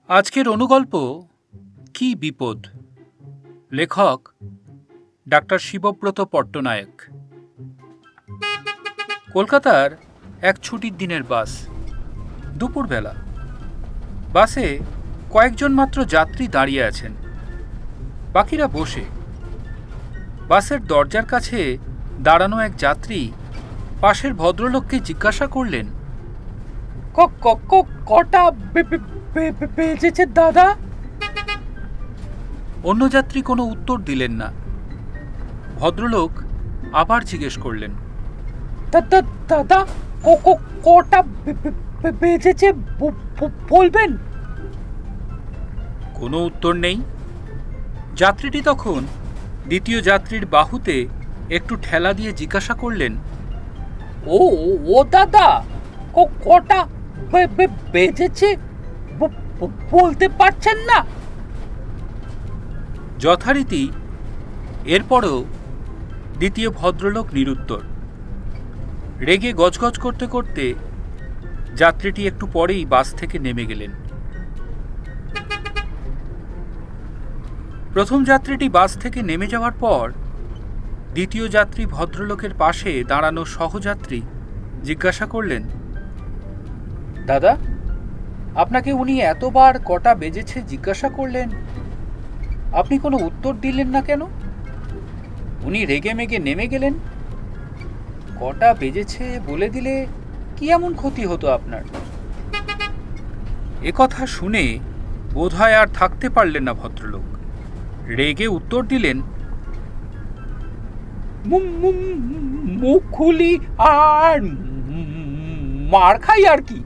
আজকের অনুগল্প কি বিপদ, লেখক ডাক্তার শিবব্রত পট্টনায়ক। কলকাতার এক ছুটির দিনের বাস, দুপুরবেলা। বাসে কয়েকজন মাত্র যাত্রী দাঁড়িয়ে আছেন, বাকিরা বসে। বাসের দরজার কাছে দাঁড়ানো এক যাত্রী পাশের ভদ্রলোককে জিজ্ঞাসা করলেন, কটা বেজেছে দাদা? অন্য যাত্রী কোনো উত্তর দিলেন না। ভদ্রলোক আবার জিজ্ঞেস করলেন, দাদা কটা বেজেছে বলবেন? কোনো উত্তর নেই। যাত্রীটি তখন দ্বিতীয় যাত্রীর বাহুতে একটু ঠেলা দিয়ে জিজ্ঞাসা করলেন, ও দাদা, কটা বেজেছে বলতে পারছেন না? যথারীতি এরপরও দ্বিতীয় ভদ্রলোক নিরুত্তর। রেগে গজগজ করতে করতে যাত্রীটি একটু পরেই বাস থেকে নেমে গেলেন। প্রথম যাত্রীটি বাস থেকে নেমে যাওয়ার পর দ্বিতীয় যাত্রী ভদ্রলোকের পাশে দাঁড়ানো সহযাত্রী জিজ্ঞাসা করলেন, দাদা, আপনাকে উনি এতবার কটা বেজেছে জিজ্ঞাসা করলেন, আপনি কোনো উত্তর দিলেন না কেন? উনি রেগে মেগে নেমে গেলেন। কটা বেজেছে বলে দিলে কি এমন ক্ষতি হতো আপনার? একথা শুনে বোধহয় আর থাকতে পারলেন না ভদ্রলোক। রেগে উত্তর দিলেন, মুখ খুলি আর মার খাই আর কি।